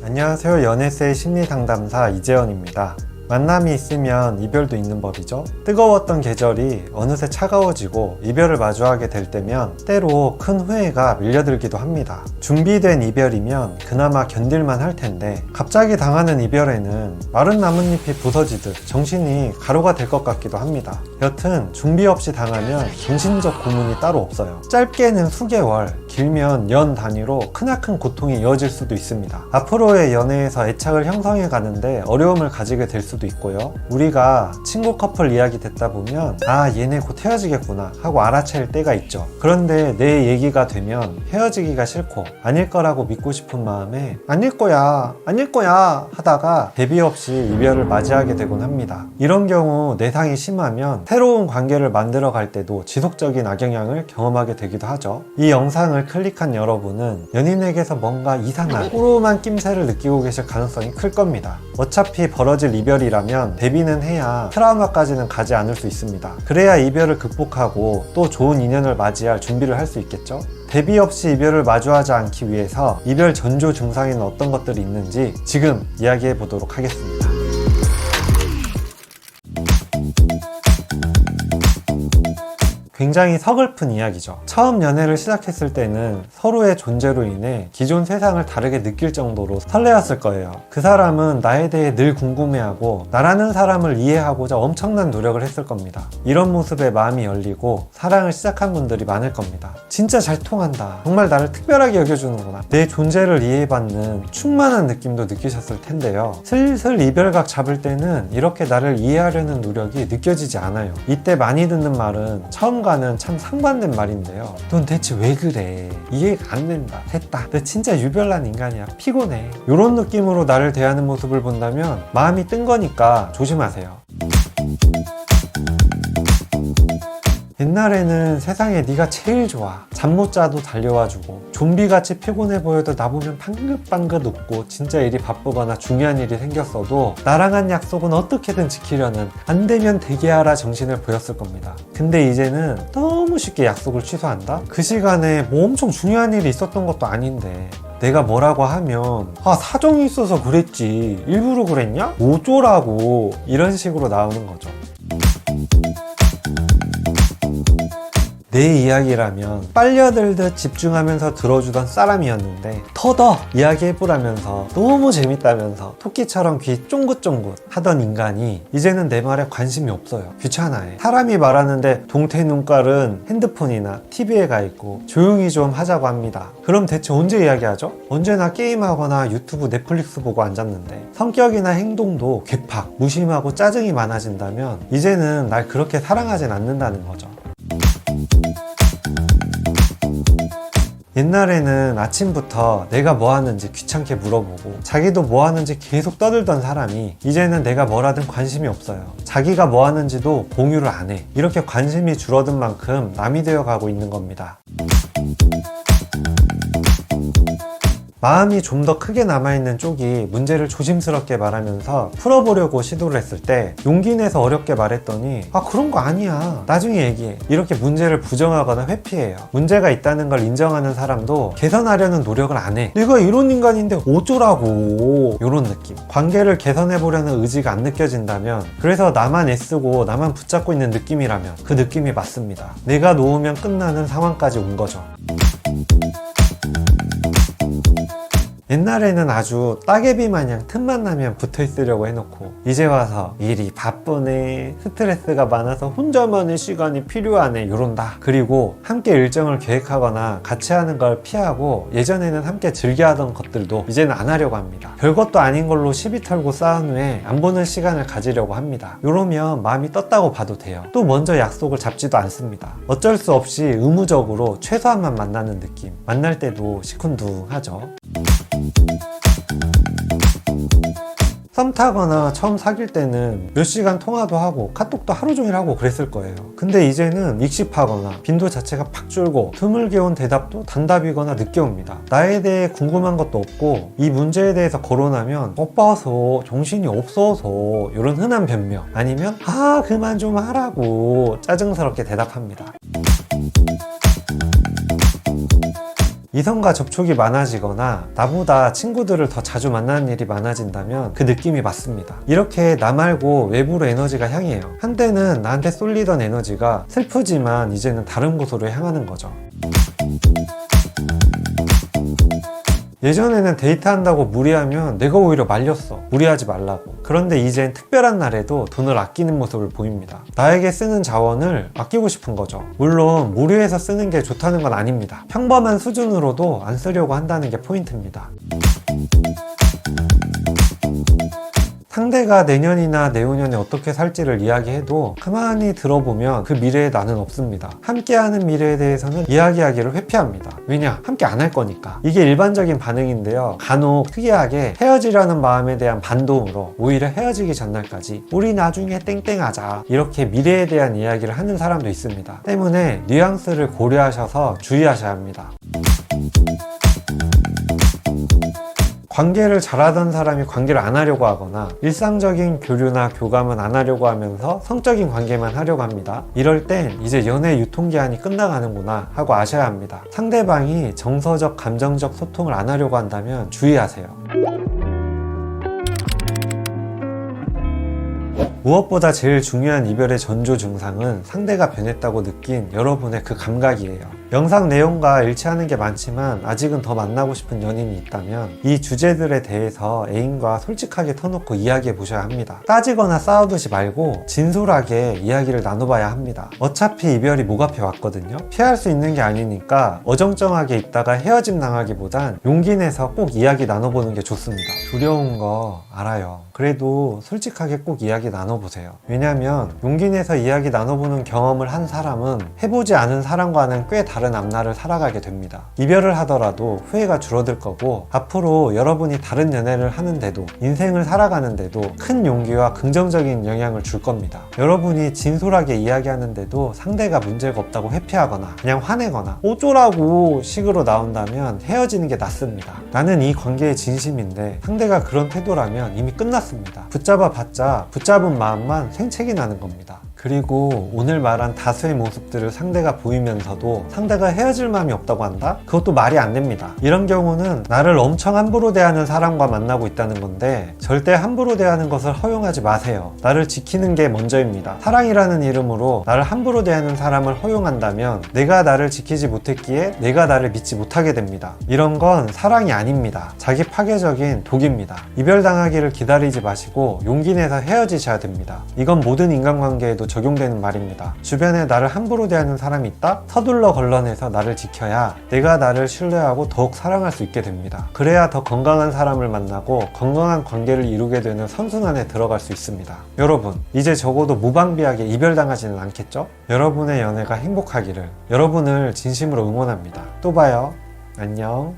안녕하세요. 연애세의 심리상담사 이재현입니다. 만남이 있으면 이별도 있는 법이죠. 뜨거웠던 계절이 어느새 차가워지고 이별을 마주하게 될 때면 때로 큰 후회가 밀려들기도 합니다. 준비된 이별이면 그나마 견딜만 할 텐데 갑자기 당하는 이별에는 마른 나뭇잎이 부서지듯 정신이 가루가 될 것 같기도 합니다. 여튼 준비 없이 당하면 정신적 고문이 따로 없어요. 짧게는 수개월, 길면 연 단위로 크나큰 고통이 이어질 수도 있습니다. 앞으로의 연애에서 애착을 형성해 가는데 어려움을 가지게 될 수도 있고요. 우리가 친구 커플 이야기 듣다 보면 아, 얘네 곧 헤어지겠구나 하고 알아챌 때가 있죠. 그런데 내 얘기가 되면 헤어지기가 싫고 아닐 거라고 믿고 싶은 마음에 아닐 거야 하다가 대비 없이 이별을 맞이하게 되곤 합니다. 이런 경우 내상이 심하면 새로운 관계를 만들어 갈 때도 지속적인 악영향을 경험하게 되기도 하죠. 이 영상을 클릭한 여러분은 연인에게서 뭔가 이상한 호로만 낌새를 느끼고 계실 가능성이 클 겁니다. 어차피 벌어질 이별이라면 대비는 해야 트라우마까지는 가지 않을 수 있습니다. 그래야 이별을 극복하고 또 좋은 인연을 맞이할 준비를 할 수 있겠죠? 대비 없이 이별을 마주하지 않기 위해서 이별 전조 증상에는 어떤 것들이 있는지 지금 이야기해 보도록 하겠습니다. 굉장히 서글픈 이야기죠. 처음 연애를 시작했을 때는 서로의 존재로 인해 기존 세상을 다르게 느낄 정도로 설레었을 거예요. 그 사람은 나에 대해 늘 궁금해하고 나라는 사람을 이해하고자 엄청난 노력을 했을 겁니다. 이런 모습에 마음이 열리고 사랑을 시작한 분들이 많을 겁니다. 진짜 잘 통한다. 정말 나를 특별하게 여겨주는구나. 내 존재를 이해받는 충만한 느낌도 느끼셨을 텐데요. 슬슬 이별각 잡을 때는 이렇게 나를 이해하려는 노력이 느껴지지 않아요. 이때 많이 듣는 말은 처음과는 참 상반된 말인데요. 넌 대체 왜 그래? 이해가 안 된다. 됐다. 너 진짜 유별난 인간이야. 피곤해. 이런 느낌으로 나를 대하는 모습을 본다면 마음이 뜬 거니까 조심하세요. 옛날에는 세상에 네가 제일 좋아. 잠 못 자도 달려와주고 좀비같이 피곤해 보여도 나보면 방긋방긋 웃고 진짜 일이 바쁘거나 중요한 일이 생겼어도 나랑 한 약속은 어떻게든 지키려는 안 되면 대기하라 정신을 보였을 겁니다. 근데 이제는 너무 쉽게 약속을 취소한다? 그 시간에 뭐 엄청 중요한 일이 있었던 것도 아닌데 내가 뭐라고 하면 아, 사정이 있어서 그랬지. 일부러 그랬냐? 어쩌라고. 이런 식으로 나오는 거죠. 내 이야기라면 빨려들듯 집중하면서 들어주던 사람이었는데 터더 이야기해보라면서 너무 재밌다면서 토끼처럼 귀 쫑긋쫑긋 하던 인간이 이제는 내 말에 관심이 없어요. 귀찮아해. 사람이 말하는데 동태 눈깔은 핸드폰이나 TV에 가 있고 조용히 좀 하자고 합니다. 그럼 대체 언제 이야기하죠? 언제나 게임하거나 유튜브 넷플릭스 보고 앉았는데 성격이나 행동도 괴팍 무심하고 짜증이 많아진다면 이제는 날 그렇게 사랑하진 않는다는 거죠. 옛날에는 아침부터 내가 뭐 하는지 귀찮게 물어보고 자기도 뭐 하는지 계속 떠들던 사람이 이제는 내가 뭘 하든 관심이 없어요. 자기가 뭐 하는지도 공유를 안 해. 이렇게 관심이 줄어든 만큼 남이 되어 가고 있는 겁니다. 마음이 좀 더 크게 남아있는 쪽이 문제를 조심스럽게 말하면서 풀어보려고 시도를 했을 때 용기 내서 어렵게 말했더니 아, 그런 거 아니야. 나중에 얘기해. 이렇게 문제를 부정하거나 회피해요. 문제가 있다는 걸 인정하는 사람도 개선하려는 노력을 안 해. 내가 이런 인간인데 어쩌라고. 이런 느낌. 관계를 개선해보려는 의지가 안 느껴진다면 그래서 나만 애쓰고 나만 붙잡고 있는 느낌이라면 그 느낌이 맞습니다. 내가 놓으면 끝나는 상황까지 온 거죠. 옛날에는 아주 따개비 마냥 틈만 나면 붙어 있으려고 해놓고 이제 와서 일이 바쁘네, 스트레스가 많아서 혼자만의 시간이 필요하네 이런다. 그리고 함께 일정을 계획하거나 같이 하는 걸 피하고 예전에는 함께 즐겨하던 것들도 이제는 안 하려고 합니다. 별것도 아닌 걸로 시비 털고 싸운 후에 안 보는 시간을 가지려고 합니다. 이러면 마음이 떴다고 봐도 돼요. 또 먼저 약속을 잡지도 않습니다. 어쩔 수 없이 의무적으로 최소한만 만나는 느낌. 만날 때도 시큰둥하죠. 썸 타거나 처음 사귈 때는 몇 시간 통화도 하고 카톡도 하루 종일 하고 그랬을 거예요. 근데 이제는 익십하거나 빈도 자체가 팍 줄고 드물게 온 대답도 단답이거나 늦게 옵니다. 나에 대해 궁금한 것도 없고 이 문제에 대해서 거론하면 바빠서 정신이 없어서 이런 흔한 변명 아니면 아, 그만 좀 하라고 짜증스럽게 대답합니다. 이성과 접촉이 많아지거나 나보다 친구들을 더 자주 만나는 일이 많아진다면 그 느낌이 맞습니다. 이렇게 나 말고 외부로 에너지가 향해요. 한때는 나한테 쏠리던 에너지가 슬프지만 이제는 다른 곳으로 향하는 거죠. 예전에는 데이트한다고 무리하면 내가 오히려 말렸어. 무리하지 말라고. 그런데 이젠 특별한 날에도 돈을 아끼는 모습을 보입니다. 나에게 쓰는 자원을 아끼고 싶은 거죠. 물론 무리해서 쓰는 게 좋다는 건 아닙니다. 평범한 수준으로도 안 쓰려고 한다는 게 포인트입니다. 상대가 내년이나 내후년에 어떻게 살지를 이야기해도 가만히 들어보면 그 미래에 나는 없습니다. 함께하는 미래에 대해서는 이야기하기를 회피합니다. 왜냐? 함께 안 할 거니까. 이게 일반적인 반응인데요. 간혹 특이하게 헤어지려는 마음에 대한 반동으로 오히려 헤어지기 전날까지 우리 나중에 땡땡하자 이렇게 미래에 대한 이야기를 하는 사람도 있습니다. 때문에 뉘앙스를 고려하셔서 주의하셔야 합니다. 관계를 잘하던 사람이 관계를 안 하려고 하거나 일상적인 교류나 교감은 안 하려고 하면서 성적인 관계만 하려고 합니다. 이럴 땐 이제 연애 유통기한이 끝나가는구나 하고 아셔야 합니다. 상대방이 정서적, 감정적 소통을 안 하려고 한다면 주의하세요. 무엇보다 제일 중요한 이별의 전조 증상은 상대가 변했다고 느낀 여러분의 그 감각이에요. 영상 내용과 일치하는 게 많지만 아직은 더 만나고 싶은 연인이 있다면 이 주제들에 대해서 애인과 솔직하게 터놓고 이야기해 보셔야 합니다. 따지거나 싸우듯이 말고 진솔하게 이야기를 나눠봐야 합니다. 어차피 이별이 목 앞에 왔거든요. 피할 수 있는 게 아니니까 어정쩡하게 있다가 헤어짐 당하기보단 용기 내서 꼭 이야기 나눠보는 게 좋습니다. 두려운 거 알아요. 그래도 솔직하게 꼭 이야기 나눠보세요. 왜냐면 용기 내서 이야기 나눠보는 경험을 한 사람은 해보지 않은 사람과는 꽤 다른 앞날을 살아가게 됩니다. 이별을 하더라도 후회가 줄어들 거고 앞으로 여러분이 다른 연애를 하는데도 인생을 살아가는데도 큰 용기와 긍정적인 영향을 줄 겁니다. 여러분이 진솔하게 이야기하는데도 상대가 문제가 없다고 회피하거나 그냥 화내거나 어쩌라고 식으로 나온다면 헤어지는 게 낫습니다. 나는 이 관계에 진심인데 상대가 그런 태도라면 이미 끝났습니다. 붙잡아봤자 붙잡은 마음만 생책이 나는 겁니다. 그리고 오늘 말한 다수의 모습들을 상대가 보이면서도 상대가 헤어질 마음이 없다고 한다? 그것도 말이 안 됩니다. 이런 경우는 나를 엄청 함부로 대하는 사람과 만나고 있다는 건데 절대 함부로 대하는 것을 허용하지 마세요. 나를 지키는 게 먼저입니다. 사랑이라는 이름으로 나를 함부로 대하는 사람을 허용한다면 내가 나를 지키지 못했기에 내가 나를 믿지 못하게 됩니다. 이런 건 사랑이 아닙니다. 자기 파괴적인 독입니다. 이별당하기를 기다리지 마시고 용기 내서 헤어지셔야 됩니다. 이건 모든 인간관계에도 적용되는 말입니다. 주변에 나를 함부로 대하는 사람이 있다? 서둘러 걸러내서 나를 지켜야 내가 나를 신뢰하고 더욱 사랑할 수 있게 됩니다. 그래야 더 건강한 사람을 만나고 건강한 관계를 이루게 되는 선순환에 들어갈 수 있습니다. 여러분, 이제 적어도 무방비하게 이별당하지는 않겠죠? 여러분의 연애가 행복하기를 여러분을 진심으로 응원합니다. 또 봐요. 안녕.